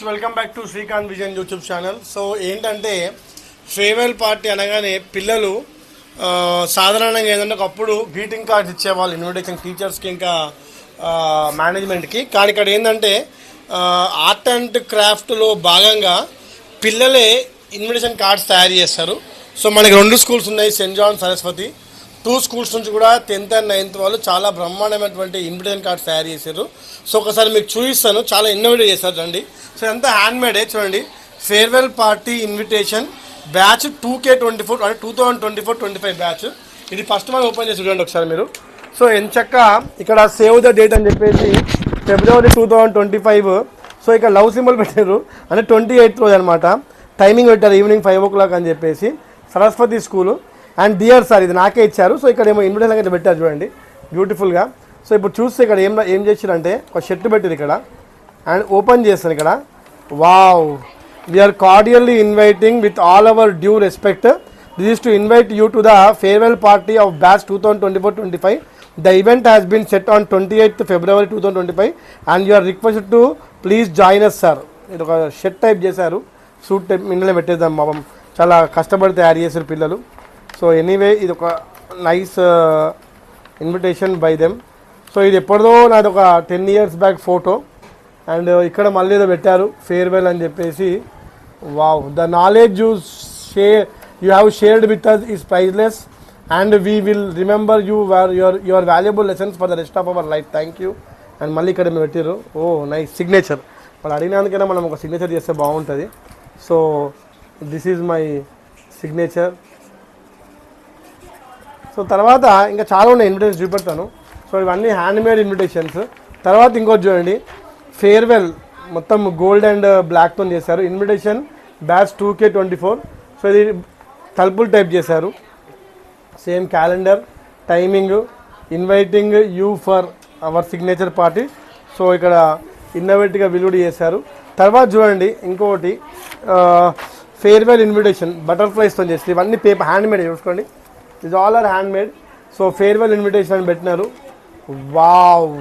Welcome back to Srikanth vision YouTube channel. So ఏంటంటే farewell party అనగానే పిల్లలు సాధారణంగా ఏంటంటే ఒకప్పుడు గ్రీటింగ్ కార్డ్స్ ఇచ్చేవాళ్ళు ఇన్విటేషన్ టీచర్స్కి ఇంకా మేనేజ్మెంట్కి. కానీ ఇక్కడ ఏంటంటే ఆర్ట్ అండ్ క్రాఫ్ట్లో భాగంగా పిల్లలే ఇన్విటేషన్ కార్డ్స్ తయారు చేస్తారు. సో మనకి 2 స్కూల్స్ ఉన్నాయి, సెయింట్ జాన్, సరస్వతి. 2 స్కూల్స్ నుంచి కూడా 10th and 9th వాళ్ళు చాలా బ్రహ్మాండమైనటువంటి ఇన్విటేషన్ కార్డ్స్ తయారు చేశారు. సో ఒకసారి మీకు చూపిస్తాను, చాలా ఇన్నోవేటివ్ చేశారు చూడండి. సో ఎంత హ్యాండ్మేడే చూడండి. Farewell party invitation batch 2K24 అంటే 2024-25 బ్యాచ్. ఇది ఫస్ట్ మనం ఓపెన్ చేసి చూడండి ఒకసారి మీరు. సో ఎంచక్క ఇక్కడ సేవ్ ద డేట్ అని చెప్పేసి February 2025. సో ఇక్కడ లవ్ సింబల్ పెట్టారు అంటే 28th రోజు అనమాట. టైమింగ్ పెట్టారు ఈవినింగ్ 5 o'clock అని చెప్పేసి. Saraswati school and dear sir ఇది నాకే ఇచ్చారు. సో ఇక్కడ ఏమో ఇన్విటేషన్ అయితే పెట్టారు చూడండి బ్యూటిఫుల్గా. సో ఇప్పుడు చూస్తే ఇక్కడ ఏం చేశారంటే ఒక షర్ట్ పెట్టారు ఇక్కడ అండ్ ఓపెన్ చేస్తాను ఇక్కడ. Wow, we are cordially inviting with all our due respect. This is to invite you to the farewell party of batch 2024-25. The event has been set on 28th February 2025 and you are requested to please join us sir. ఇది ఒక shirt type చేశారు, suit type ఇందులో పెట్టేద్దాం. పాపం చాలా కష్టపడి తయారు చేశారు పిల్లలు. సో ఎనీవే ఇది ఒక nice invitation by them. So ఇది ఎప్పటిదో నాది ఒక 10 years బ్యాక్ ఫోటో. అండ్ ఇక్కడ మళ్ళీ ఏదో పెట్టారు ఫేర్వెల్ అని చెప్పేసి. Wow, the knowledge you have shared with us is priceless and we will remember your valuable lessons for the rest of our life. Thank you. And మళ్ళీ ఇక్కడ మేము పెట్టారు. ఓ నైస్ సిగ్నేచర్. వాళ్ళు అడిగినందుకైనా మనం ఒక సిగ్నేచర్ చేస్తే బాగుంటుంది. So this is my signature. So తర్వాత ఇంకా చాలా ఉన్నాయి ఇన్విటేషన్స్ చూపెడతాను. సో ఇవన్నీ హ్యాండ్మేడ్ ఇన్విటేషన్స్. తర్వాత ఇంకోటి చూడండి, ఫేర్వెల్ మొత్తం గోల్డ్ అండ్ బ్లాక్తో చేశారు. Invitation batch 2K24. సో ఇది తలుపులు టైప్ చేశారు. Same calendar, timing, inviting you for hour signature party. So ఇక్కడ ఇన్నోవేటివ్గా విలువడి చేశారు. తర్వాత చూడండి ఇంకొకటి ఫేర్వెల్ ఇన్విటేషన్ బటర్ఫ్లైస్తో చేస్తారు. ఇవన్నీ పేపర్ హ్యాండ్మేడ్ చూసుకోండి. ఇది all are handmade. So farewell invitation అని పెట్టినారు. Wow,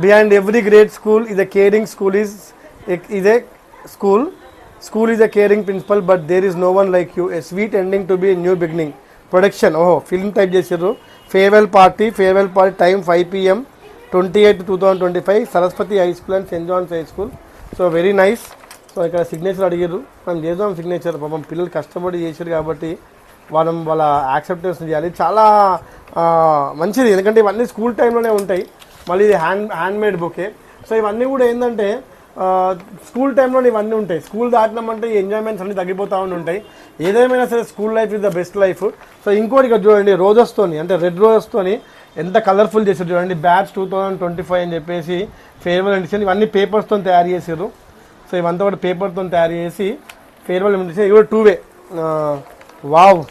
behind every great school is a caring school is a school is a caring principal but there is no one like you, a sweet ending to be a new beginning. Production film type చేసారు. Farewell party time 5 PM 28th 2025 Saraswati high school and saint John's high school. So very nice. So ఇక్కడ signature అడిగారు, మనం చేద్దాం signature. పాపం పిల్లలు కష్టపడి చేశారు కాబట్టి వాళ్ళ యాక్సెప్టెన్స్ చేయాలి. చాలా మంచిది, ఎందుకంటే ఇవన్నీ స్కూల్ టైంలోనే ఉంటాయి. మళ్ళీ ఇది హ్యాండ్మేడ్ బుకే. సో ఇవన్నీ కూడా ఏంటంటే స్కూల్ టైంలో ఇవన్నీ ఉంటాయి. స్కూల్ దాటినామంటే ఈ ఎంజాయ్మెంట్స్ అన్నీ తగ్గిపోతూ ఉంటాయి. ఏదేమైనా సరే school life is the best life. So ఇంకోటి ఇక్కడ చూడండి, రోజెస్తోని అంటే రెడ్ రోజెస్తోని ఎంత కలర్ఫుల్ చేశారు చూడండి. బ్యాచ్ 2025 అని చెప్పేసి ఫేర్వెల్ ఎడిషన్. ఇవన్నీ పేపర్స్తో తయారు చేశారు. సో ఇవంతా కూడా పేపర్తో తయారు చేసి ఫేర్వెల్ ఎడిషన్. ఇవి కూడా 2-way. వావ్,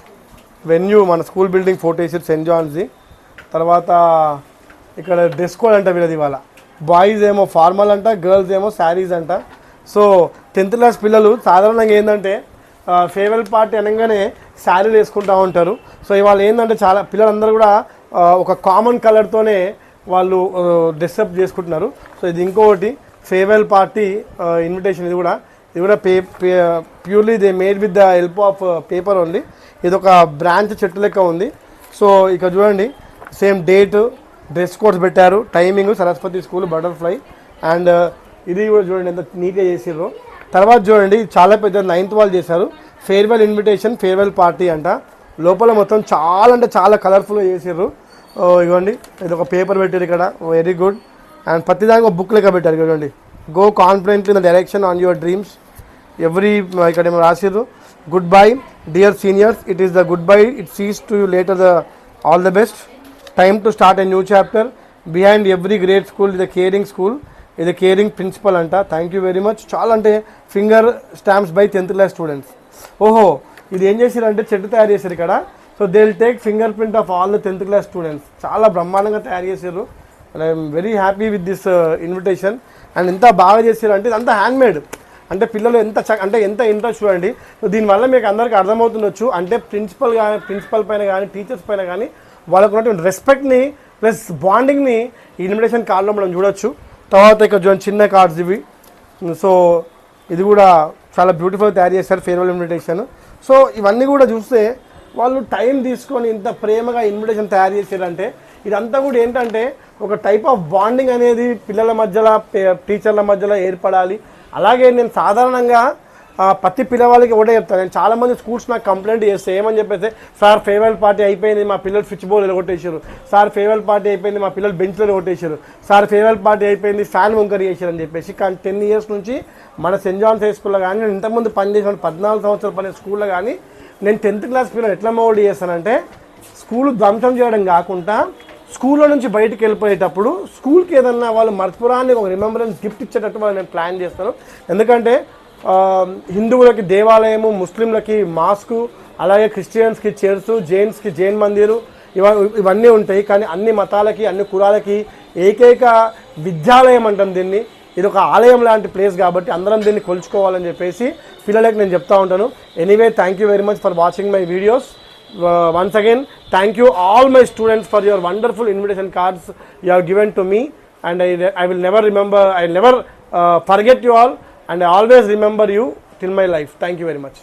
వెన్యూ మన స్కూల్ బిల్డింగ్ ఫోటో వేసారు సెయింట్ జాన్స్ది. తర్వాత ఇక్కడ డ్రెస్ కోడ్ అంట వీళ్ళది. ఇవాళ బాయ్స్ ఏమో ఫార్మల్ అంట, గర్ల్స్ ఏమో శారీస్ అంట. సో 10th class పిల్లలు సాధారణంగా ఏంటంటే ఫేర్వెల్ పార్టీ అనగానే శారీలు వేసుకుంటూ ఉంటారు. సో ఇవాళ ఏంటంటే చాలా పిల్లలందరూ కూడా ఒక కామన్ కలర్తోనే వాళ్ళు డ్రెస్అప్ చేసుకుంటున్నారు. సో ఇది ఇంకొకటి ఫేర్వెల్ పార్టీ ఇన్విటేషన్. ఇది కూడా purely they made with the help of paper only. ఇది ఒక బ్రాంచ్ చెట్టు లెక్క ఉంది. సో ఇక్కడ చూడండి సేమ్ డేట్, డ్రెస్ కోడ్స్ పెట్టారు, timing, Saraswati school, butterfly. And ఇది కూడా చూడండి ఎంత నీట్గా చేసారు. తర్వాత చూడండి చాలా పెద్ద 9th వాళ్ళు చేశారు. ఫేర్వెల్ ఇన్విటేషన్ ఫేర్వెల్ పార్టీ అంట. లోపల మొత్తం చాలా అంటే చాలా కలర్ఫుల్గా చేసారు. ఇవ్వండి ఇది ఒక పేపర్ పెట్టారు ఇక్కడ, వెరీ గుడ్. అండ్ ప్రతిదానికి ఒక బుక్ లెక్క పెట్టారు చూడండి. Go confidently in the direction on your dreams. ఇక్కడ ఏమో రాసిర్రు, good bye dear seniors, it is the good bye, it sees to you later the all the best. Time to start a new chapter. Behind every great school is a caring school, is a caring principal anta. Thank you very much. చాలా అంటే finger stamps by 10th class students. ఓహో, ఇది ఏం చేశారంటే చెట్టు తయారు చేశారు ఇక్కడ. So they will take finger print of all the 10th class students. చాలా బ్రహ్మాండంగా తయారు చేశారు. And I'm very happy with this invitation. And ఎంత బాగా చేశారు అంటే ఇదంతా హ్యాండ్మేడ్. అంటే పిల్లలు ఎంత ఇంట్రెస్ట్ చూడండి. సో దీనివల్ల మీకు అందరికీ అర్థమవుతుండొచ్చు, అంటే ప్రిన్సిపల్ పైన కానీ టీచర్స్ పైన కానీ వాళ్ళకు ఉన్నటువంటి రెస్పెక్ట్ని ప్లస్ బాండింగ్ని ఈ ఇన్విటేషన్ కార్డులో మనం చూడొచ్చు. తర్వాత ఇక్కడ చూడండి చిన్న కార్డ్స్ ఇవి. సో ఇది కూడా చాలా బ్యూటిఫుల్ తయారు చేశారు ఫేర్వెల్ ఇన్విటేషన్. సో ఇవన్నీ కూడా చూస్తే వాళ్ళు టైం తీసుకొని ఇంత ప్రేమగా ఇన్విటేషన్ తయారు చేశారంటే ఇదంతా కూడా ఏంటంటే ఒక టైప్ ఆఫ్ బాండింగ్ అనేది పిల్లల మధ్యలో టీచర్ల మధ్యలో ఏర్పడాలి. అలాగే నేను సాధారణంగా ప్రతి పిల్లవాళ్ళకి ఒకటే చెప్తాను. నేను చాలామంది స్కూల్స్ నాకు కంప్లైంట్ చేస్తే ఏమని చెప్పేసి, సార్ ఫేర్వెల్ పార్టీ అయిపోయింది, మా పిల్లలు స్విచ్ బోర్డు కొట్టేశారు, సార్ ఫేర్వెల్ పార్టీ అయిపోయింది, మా పిల్లలు బెంచ్లో కొట్టేశారు, సార్ ఫేర్వెల్ పార్టీ అయిపోయింది, ఫ్యాన్ వంకర్ చేశారు అని చెప్పేసి. కానీ 10 years నుంచి మన సెయింట్ జాన్స్ హై స్కూల్లో కానీ, నేను ఇంతకుముందు పనిచేసిన 14 సంవత్సరాలు పని స్కూల్లో కానీ నేను 10th class పిల్లలు ఎట్లా మోల్డ్ చేస్తానంటే, స్కూల్ ధ్వంసం చేయడం కాకుండా స్కూల్లో నుంచి బయటికి వెళ్ళిపోయేటప్పుడు స్కూల్కి ఏదన్నా వాళ్ళు మర్చిపోరాని ఒక రిమెంబరెన్స్ గిఫ్ట్ ఇచ్చేటట్టు వాళ్ళు నేను ప్లాన్ చేస్తాను. ఎందుకంటే హిందువులకి దేవాలయము, ముస్లింలకి మాస్కు, అలాగే క్రిస్టియన్స్కి చర్చు, జైన్స్కి జైన్ మందిరు, ఇవన్నీ ఉంటాయి. కానీ అన్ని మతాలకి అన్ని కులాలకి ఏకైక విద్యాలయం అంటాం దీన్ని. ఇది ఒక ఆలయం లాంటి ప్లేస్ కాబట్టి అందరం దీన్ని కొలుచుకోవాలని చెప్పేసి పిల్లలకి నేను చెప్తా ఉంటాను. Anyway, thank you very much for watching my videos. Once again, thank you all my students for your wonderful invitation cards you have given to me, and I will never forget you all, and I always remember you till my life. Thank you very much.